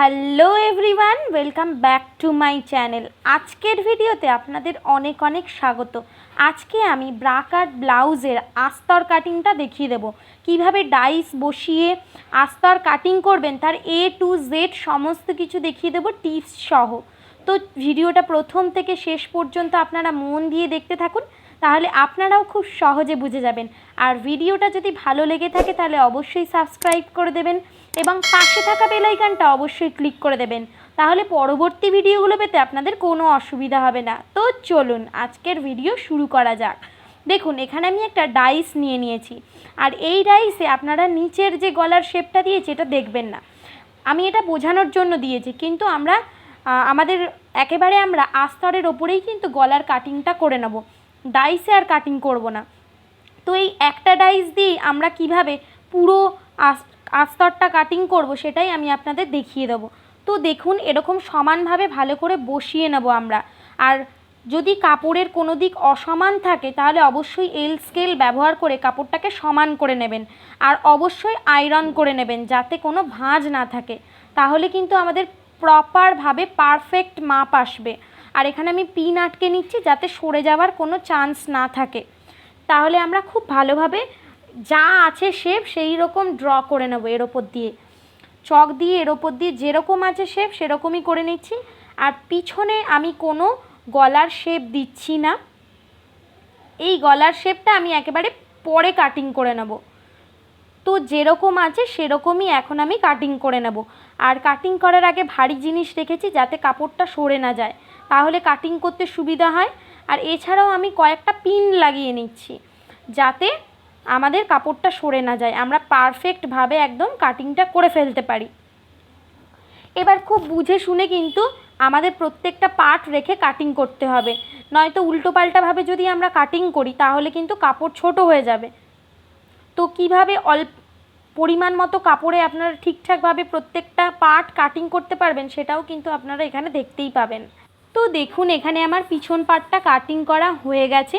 Hello everyone, welcome back to my channel. আজকের ভিডিওতে আপনাদের অনেক অনেক স্বাগত। আজকে আমি ব্রা কাট ব্লাউজের আস্তর কাটিংটা দেখিয়ে দেবো, কিভাবে ডাইস বসিয়ে আস্তর কাটিং করবেন তার A to Z সমস্ত কিছু দেখিয়ে দেবো টিপস সহ। তো ভিডিওটা প্রথম থেকে শেষ পর্যন্ত আপনারা মন দিয়ে দেখতে থাকুন, তাহলে আপনারাও খুব সহজে বুঝে যাবেন। আর ভিডিওটা যদি ভালো লেগে থাকে তাহলে অবশ্যই সাবস্ক্রাইব করে দেবেন এবং পাশে থাকা বেল আইকনটা অবশ্যই ক্লিক করে দেবেন, তাহলে পরবর্তী ভিডিওগুলো পেতে আপনাদের কোনো অসুবিধা হবে না। তো চলুন আজকের ভিডিও শুরু করা যাক। দেখুন, এখানে আমি একটা ডাইস নিয়ে নিয়েছি, আর এই ডাইসে আপনারা নিচের যে গলার শেপটা দিয়েছি এটা দেখবেন না, আমি এটা বোঝানোর জন্য দিয়েছি, কিন্তু আমাদের আমরা আস্তরের ওপরেই কিন্তু গলার কাটিংটা করে নেব, ডাইসে আর কাটিং করব না। তো এই একটা ডাইস দিয়ে আমরা কিভাবে পুরো আস্তরটা কাটিং করব সেটাই আমি আপনাদের দেখিয়ে দেবো। তো দেখুন, এরকম সমানভাবে ভালো করে বসিয়ে নেব আমরা। আর যদি কাপড়ের কোনো দিক অসমান থাকে তাহলে অবশ্যই এল স্কেল ব্যবহার করে কাপড়টাকে সমান করে নেবেন, আর অবশ্যই আয়রন করে নেবেন যাতে কোনো ভাঁজ না থাকে, তাহলে কিন্তু আমাদের প্রপারভাবে পারফেক্ট মাপ আসবে। আর এখানে আমি পিন আটকে নিচ্ছি যাতে সরে যাওয়ার কোনো চান্স না থাকে, তাহলে আমরা খুব ভালোভাবে যা আছে শেপ সেই রকম ড্র করে নেব। এর ওপর দিয়ে চক দিয়ে এর ওপর দিয়ে যেরকম আছে শেপ সেরকমই করে নিচ্ছি। আর পিছনে আমি কোনো গলার শেপ দিচ্ছি না, এই গলার শেপটা আমি একেবারে পরে কাটিং করে নেব। তো যেরকম আছে সেরকমই এখন আমি কাটিং করে নেব। আর কাটিং করার আগে ভারী জিনিস রেখেছি যাতে কাপড়টা সরে না যায়, তাহলে কাটিং করতে সুবিধা হয়। আর এছাড়াও আমি কয়েকটা পিন লাগিয়ে নিচ্ছি যাতে আমাদের কাপড়টা সরে না যায়, আমরা পারফেক্টভাবে একদম কাটিংটা করে ফেলতে পারি। এবার খুব বুঝে শুনে কিন্তু আমাদের প্রত্যেকটা পার্ট রেখে কাটিং করতে হবে, নয়তো উল্টোপাল্টাভাবে যদি আমরা কাটিং করি তাহলে কিন্তু কাপড় ছোট হয়ে যাবে। তো কিভাবে অল্প পরিমাণ মতো কাপড়ে আপনারা ঠিকঠাকভাবে প্রত্যেকটা পার্ট কাটিং করতে পারবেন সেটাও কিন্তু আপনারা এখানে দেখতেই পাবেন। তো দেখুন, এখানে আমার পিছন পার্টটা কাটিং করা হয়ে গেছে।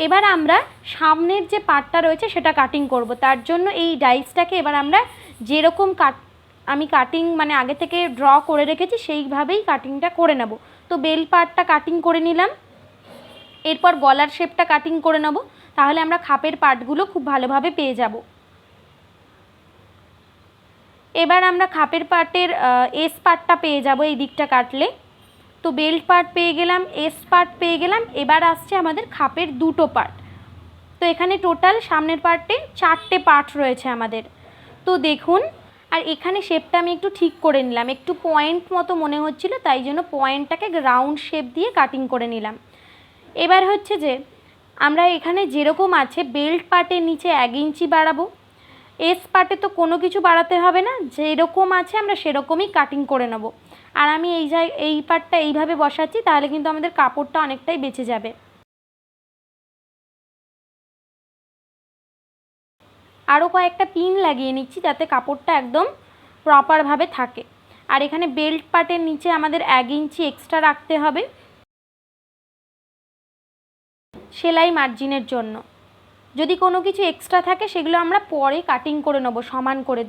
এবার আমরা সামনের যে পার্টটা রয়েছে সেটা কাটিং করব। তার জন্য এই ডাইসটাকে এবার আমরা যেরকম আমি কাটিং আগে থেকে ড্র করে রেখেছি সেইভাবেই কাটিংটা করে নেব। তো বেল পার্টটা কাটিং করে নিলাম, এরপর গলার শেপটা কাটিং করে নেব, তাহলে আমরা খাপের পার্টগুলো খুব ভালোভাবে পেয়ে যাব। এবার আমরা খাপের পার্টের এস পার্টটা পেয়ে যাব এই দিকটা কাটলে। তো বেল্ট পার্ট পেয়ে গেলাম, এস পার্ট পেয়ে গেলাম। এবার আসছে আমাদের খাপের দুটো পার্ট। তো এখানে টোটাল সামনের পার্টে 4টে পার্ট রয়েছে আমাদের। তো দেখুন, আর এখানে শেপটা আমি একটু ঠিক করে নিলাম, একটু পয়েন্ট মতো মনে হচ্ছিল, তাই জন্য পয়েন্টটাকে রাউন্ড শেপ দিয়ে কাটিং করে নিলাম। এবার হচ্ছে যে আমরা এখানে যেরকম আছে বেল্ট পার্টের নিচে 1 ইঞ্চি বাড়াবো, এস পার্টে তো কোনো কিছু বাড়াতে হবে না, যেরকম আছে আমরা সেরকমই কাটিং করে নেব। আর আমি এই পার্টটা এইভাবে বসাচ্ছি, তাহলে কিন্তু আমাদের কাপড়টা অনেকটাই বেঁচে যাবে। আরও কয়েকটা পিন লাগিয়ে নিচ্ছি যাতে কাপড়টা একদম প্রপারভাবে থাকে। আর এখানে বেল্ট পার্টের নিচে আমাদের 1 ইঞ্চি এক্সট্রা রাখতে হবে সেলাই মার্জিনের জন্য। যদি কোনো কিছু এক্সট্রা থাকে সেগুলো আমরা পরে কাটিং করে নেব সমান করে,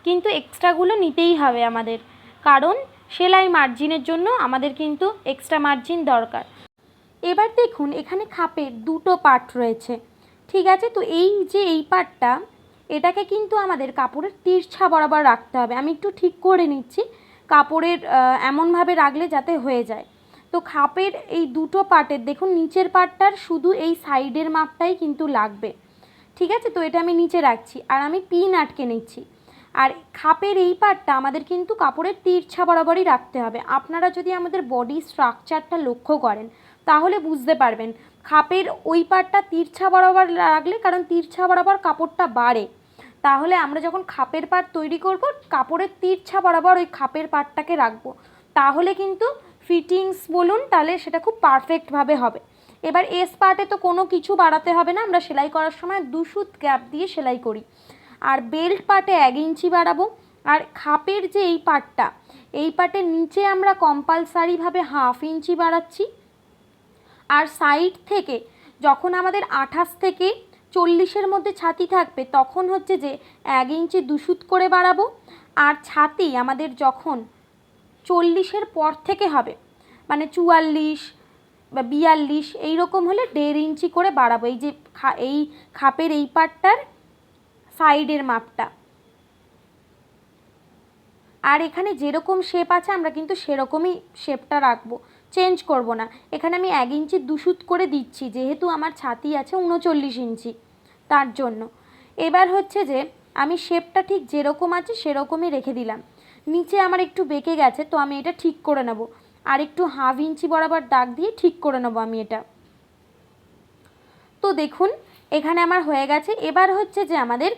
কিন্তু এক্সট্রাগুলো নিতেই হবে আমাদের, কারণ সেলাই মার্জিনের জন্য আমাদের কিন্তু এক্সট্রা মার্জিন দরকার। এবার দেখুন, এখানে খাপের দুটো পার্ট রয়েছে, ঠিক আছে। তো এই পার্টটা এটাকে কিন্তু আমাদের কাপড়ের তিরছা বরাবর রাখতে হবে। আমি একটু ঠিক করে নিচ্ছি কাপড়ের এমনভাবে রাখলে যাতে হয়ে যায়। তো খাপের এই দুটো পার্টের দেখুন নিচের পার্টটার শুধু এই সাইডের মাপটাই কিন্তু লাগবে, ঠিক আছে। তো এটা আমি নিচে রাখছি আর আমি পিন আটকে নিচ্ছি। আর খাপের এই পার্টটা আমাদের কিন্তু কাপড়ের তিরছা বরাবরই রাখতে হবে। আপনারা যদি আমাদের বডি স্ট্রাকচারটা লক্ষ্য করেন তাহলে বুঝতে পারবেন খাপের ওই পার্টটা তিরছা বরাবর রাখলে, কারণ তিরছা বরাবর কাপড়টা বাড়ে, তাহলে আমরা যখন খাপের পার্ট তৈরি করব কাপড়ের তিরছা বরাবর ওই খাপের পার্টটাকে রাখবো, তাহলে কিন্তু ফিটিংস বলুন তাহলে সেটা খুব পারফেক্টভাবে হবে। এবার এস পার্টে তো কোনো কিছু বাড়াতে হবে না, আমরা সেলাই করার সময় 2 সুত গ্যাপ দিয়ে সেলাই করি। আর বেল্ট পার্টে 1 ইঞ্চি বাড়াবো। আর খাপের যে এই পার্টের নিচে আমরা কম্পালসারিভাবে 1/2 ইঞ্চি বাড়াচ্ছি। আর সাইড থেকে যখন আমাদের 28 থেকে 40-এর মধ্যে ছাতি থাকবে তখন হচ্ছে যে 1 ইঞ্চি 2 সুত করে বাড়াবো। আর ছাতি আমাদের যখন 40-এর পর থেকে হবে, মানে 44 বা 42 এইরকম হলে 1.5 ইঞ্চি করে বাড়াবো। এই যে এই খাপের এই পাটটার সাইডের মাপটা। আর এখানে যেরকম শেপ আছে আমরা কিন্তু সেরকমই শেপটা রাখবো, চেঞ্জ করব না। এখানে আমি 1 ইঞ্চি 2 সুত করে দিচ্ছি, যেহেতু আমার ছাতি আছে 39 ইঞ্চি, তার জন্য। এবার হচ্ছে যে আমি শেপটা ঠিক যেরকম আছে সেরকমই রেখে দিলাম। নিচে আমার একটু বেঁকে গেছে, তো আমি এটা ঠিক করে নেব। আর একটু 1/2 ইঞ্চি বরাবর দাগ দিয়ে ঠিক করে নেব আমি এটা। তো দেখুন এখানে আমার হয়ে গেছে। এবার হচ্ছে যে আমাদের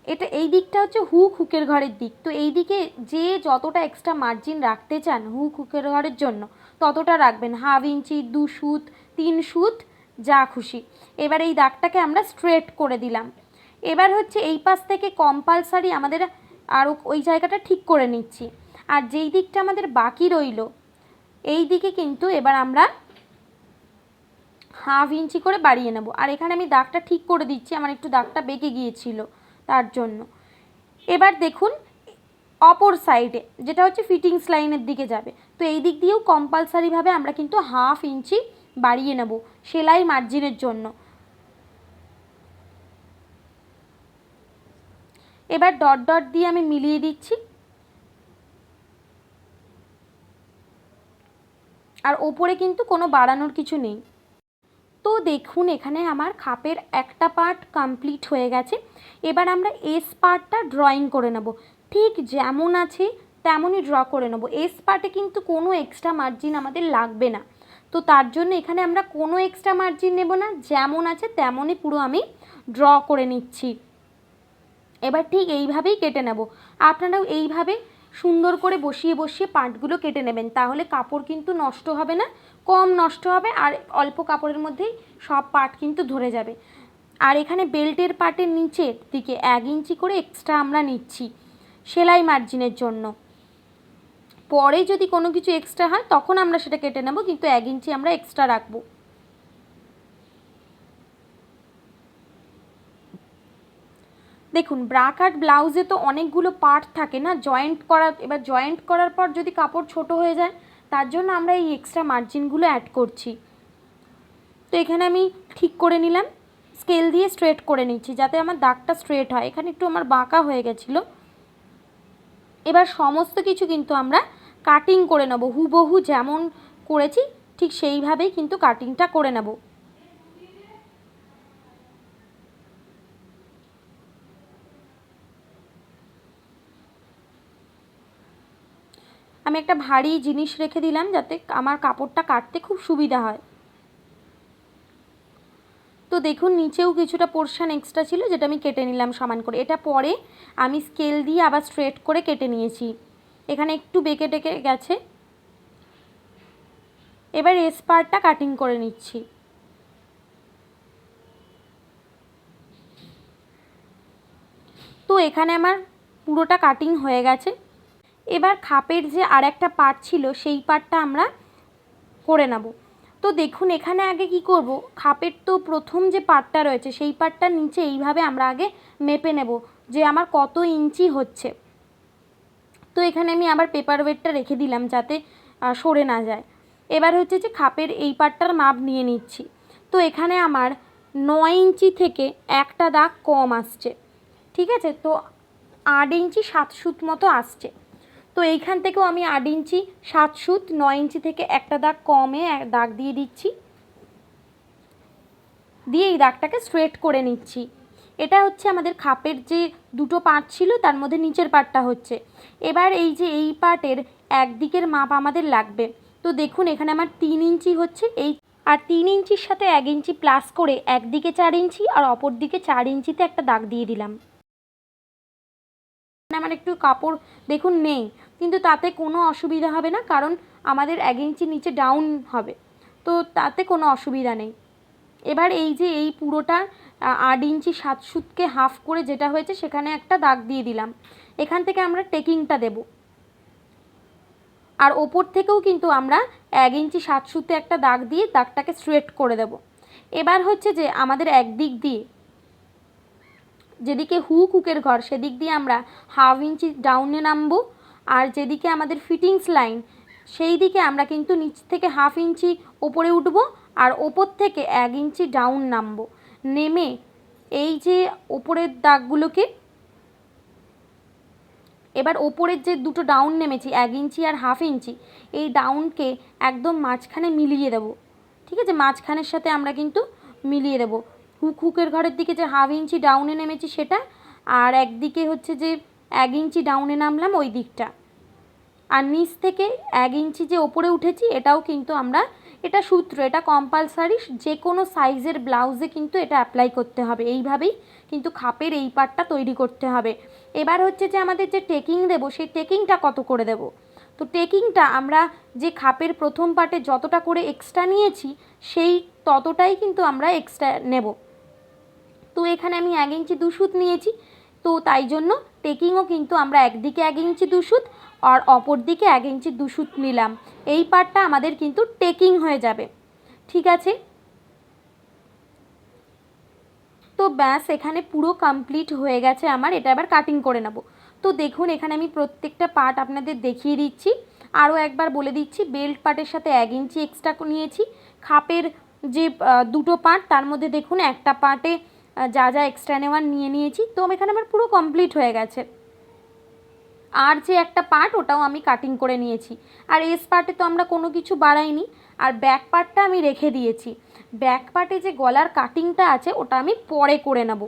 এটা এই দিকটা হচ্ছে হুকের ঘরের দিক। তো এই দিকে যে যতটা এক্সট্রা মার্জিন রাখতে চান হুকের ঘরের জন্য ততটা রাখবেন, 1/2 ইঞ্চি, 2 সুত, 3 সুত, যা খুশি। এবার এই দাগটাকে আমরা স্ট্রেট করে দিলাম। এবার হচ্ছে এই পাশ থেকে কম্পালসারি আমাদের আরও ওই জায়গাটা ঠিক করে নিচ্ছি। আর যেই দিকটা আমাদের বাকি রইল এই দিকে কিন্তু এবার আমরা 1/2 ইঞ্চি করে বাড়িয়ে নেব। আর এখানে আমি দাগটা ঠিক করে দিচ্ছি, আমার একটু দাগটা বেঁকে গিয়েছিল তার জন্য। এবার দেখুন অপর সাইডে যেটা হচ্ছে ফিটিংস লাইনের দিকে যাবে, তো এই দিক দিয়েও কম্পালসারিভাবে আমরা কিন্তু 1/2 ইঞ্চি বাড়িয়ে নেব সেলাই মার্জিনের জন্য। এবার ডট ডট দিয়ে আমি মিলিয়ে দিচ্ছি। আর ওপরে কিন্তু কোনো বাড়ানোর কিছু নেই। তো দেখুন এখানে আমার খাপের একটা পার্ট কমপ্লিট হয়ে গেছে। এবার আমরা এস পার্টটা ড্রয়িং করে নেব, ঠিক যেমন আছে তেমনই ড্র করে নেব। এস পার্টে কিন্তু কোনো এক্সট্রা মার্জিন আমাদের লাগবে না, তো তার জন্য এখানে আমরা কোনো এক্সট্রা মার্জিন নেব না, যেমন আছে তেমনই পুরো আমি ড্র করে নিচ্ছি। এবার ঠিক এইভাবেই কেটে নেব। আপনারাও এইভাবে সুন্দর করে বসিয়ে বসিয়ে পার্টগুলো কেটে নেবেন, তাহলে কাপড় কিন্তু নষ্ট হবে না, কম নষ্ট হবে, আর অল্প কাপড়ের মধ্যেই সব পার্ট কিন্তু ধরে যাবে। আর এখানে বেল্টের পার্টের নিচের দিকে 1 ইঞ্চি করে এক্সট্রা আমরা নিচ্ছি সেলাই মার্জিনের জন্য। পরে যদি কোনো কিছু এক্সট্রা হয় তখন আমরা সেটা কেটে নেব, কিন্তু 1 ইঞ্চি আমরা এক্সট্রা রাখবো। দেখুন ব্রা কাট ব্লাউজে তো অনেকগুলো পার্ট থাকে না, জয়েন্ট করা। এবার জয়েন্ট করার পর যদি কাপড় ছোট হয়ে যায়, তার জন্য আমরা এই এক্সট্রা মার্জিনগুলো অ্যাড করছি। তো এখানে আমি ঠিক করে নিলাম, স্কেল দিয়ে স্ট্রেট করে নিচ্ছি যাতে আমার দাগটা স্ট্রেট হয়। এখানে একটু আমার বাঁকা হয়ে গেছিলো। এবার সমস্ত কিছু কিন্তু আমরা কাটিং করে নেব, হুবহু যেমন করেছি ঠিক সেইভাবেই কিন্তু কাটিংটা করে নেব। আমি একটা ভারী জিনিস রেখে দিলাম যাতে আমার কাপড়টা কাটতে খুব সুবিধা হয়। তো দেখুন নিচেও কিছুটা পোর্শন এক্সট্রা ছিল যেটা আমি কেটে নিলাম সমান করে। এটা পরে আমি স্কেল দিয়ে আবার স্ট্রেট করে কেটে নিয়েছি। এখানে একটু বেঁকে টেকে গেছে। এবার এস পার্টটা কাটিং করে নিচ্ছি। তো এখানে আমার পুরোটা কাটিং হয়ে গেছে। এবার খাপের যে আর একটা পার্ট ছিল সেই পার্টটা আমরা করে নেব। তো দেখুন এখানে আগে কি করব, খাপের তো প্রথম যে পার্টটা রয়েছে সেই পার্টটার নিচে এইভাবে আমরা আগে মেপে নেব যে আমার কত ইঞ্চি হচ্ছে। তো এখানে আমি আবার পেপার ওয়েটটা রেখে দিলাম যাতে সরে না যায়। এবার হচ্ছে যে খাপের এই পার্টটার মাপ নিয়ে নিচ্ছি। তো এখানে আমার 9 ইঞ্চি থেকে একটা দাগ কম আসছে, ঠিক আছে। তো 8 ইঞ্চি 7 সুত মতো আসছে। তো এইখান থেকেও আমি 8 ইঞ্চি 7 সুত 9 ইঞ্চি থেকে একটা দাগ কমে দাগ দিয়ে দিচ্ছি, দিয়ে এই দাগটাকে স্ট্রেট করে নিচ্ছি। এটা হচ্ছে আমাদের খাপের যে দুটো পার্ট ছিল তার মধ্যে নিচের পার্টটা হচ্ছে। এবার এই যে এই পার্টের একদিকের মাপ আমাদের লাগবে। তো দেখুন এখানে আমার 3 ইঞ্চি হচ্ছে, এই আর 3 ইঞ্চির সাথে 1 ইঞ্চি প্লাস করে একদিকে 4 ইঞ্চি আর অপর দিকে 4 ইঞ্চিতে একটা দাগ দিয়ে দিলাম। আমার একটু কাপড় দেখুন নেই, কিন্তু তাতে কোনো অসুবিধা হবে না, কারণ আমাদের 1 ইঞ্চি নিচে ডাউন হবে, তো তাতে কোনো অসুবিধা নেই। এবার এই যে এই পুরোটা 8 ইঞ্চি 7 সুতকে হাফ করে যেটা হয়েছে সেখানে একটা দাগ দিয়ে দিলাম। এখান থেকে আমরা টেকিংটা দেব, আর ওপর থেকেও কিন্তু আমরা 1 ইঞ্চি 7 সুতে একটা দাগ দিয়ে দাগটাকে স্ট্রেট করে দেব। এবার হচ্ছে যে আমাদের একদিক দিয়ে যেদিকে হুকের ঘর সেদিক দিয়ে আমরা 1/2 ইঞ্চি ডাউনে নামবো, আর যেদিকে আমাদের ফিটিংস লাইন সেই দিকে আমরা কিন্তু নিচ থেকে 1/2 ইঞ্চি ওপরে উঠবো আর ওপর থেকে 1 ইঞ্চি ডাউন নামবো। নেমে এই যে ওপরের দাগগুলোকে, এবার ওপরের যে দুটো ডাউন নেমেছি 1 ইঞ্চি আর 1/2 ইঞ্চি, এই ডাউনকে একদম মাঝখানে মিলিয়ে দেবো। ঠিক আছে, মাঝখানের সাথে আমরা কিন্তু মিলিয়ে দেবো। হুকের ঘরের দিকে যে 1/2 ইঞ্চি ডাউনে নেমেছি সেটা, আর একদিকে হচ্ছে যে 1 ইঞ্চি ডাউনে নামলাম ওই দিকটা, আর নিচ থেকে 1 ইঞ্চি যে ওপরে উঠেছি এটাও কিন্তু আমরা, এটা সূত্র, এটা কম্পালসারি, যে কোনো সাইজের ব্লাউজে কিন্তু এটা অ্যাপ্লাই করতে হবে। এইভাবেই কিন্তু খাপের এই পার্টটা তৈরি করতে হবে। এবার হচ্ছে যে আমাদের যে টেকিং দেবো সেই টেকিংটা কত করে দেব। তো টেকিংটা আমরা যে খাপের প্রথম পার্টে যতটা করে এক্সট্রা নিয়েছি সেই ততটাই কিন্তু আমরা এক্সট্রা নেব। তো এখানে আমি 1 ইঞ্চি 2 সুত নিয়েছি, তো তাই জন্য টেকিংও কিন্তু আমরা একদিকে 1 ইঞ্চি 2 সুত আর অপর দিকে 1 ইঞ্চি 2 সুত নিলাম। এই পার্টটা আমাদের কিন্তু টেকিং হয়ে যাবে। ঠিক আছে, তো ব্যাস এখানে পুরো কমপ্লিট হয়ে গেছে আমার। এটা এবার কাটিং করে নেব। তো দেখুন এখানে আমি প্রত্যেকটা পার্ট আপনাদের দেখিয়ে দিচ্ছি। আরও একবার বলে দিচ্ছি, বেল্ট পার্টের সাথে 1 ইঞ্চি এক্সট্রা নিয়েছি। খাপের যে দুটো পার্ট তার মধ্যে দেখুন একটা পার্টে যা যা এক্সট্রা নেওয়ার নিয়েছি। তো এখানে আমার পুরো কমপ্লিট হয়ে গেছে। আর যে একটা পার্ট ওটাও আমি কাটিং করে নিয়েছি। আর এস পার্টে তো আমরা কোনো কিছু বাড়াইনি, আর ব্যাক পার্টটা আমি রেখে দিয়েছি। ব্যাক পার্টে যে গলার কাটিংটা আছে ওটা আমি পরে করে নেব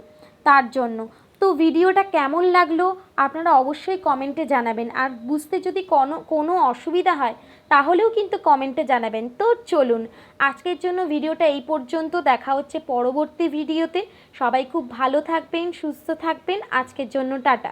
তার জন্য। তো ভিডিওটা কেমন লাগলো আপনারা অবশ্যই কমেন্টে জানাবেন, আর বুঝতে যদি কোনো অসুবিধা হয় তাহলেও কিন্তু কমেন্টে জানাবেন। তো চলুন আজকের জন্য ভিডিওটা এই পর্যন্ত, দেখা হচ্ছে পরবর্তী ভিডিওতে। সবাই খুব ভালো থাকবেন, সুস্থ থাকবেন। আজকের জন্য টাটা।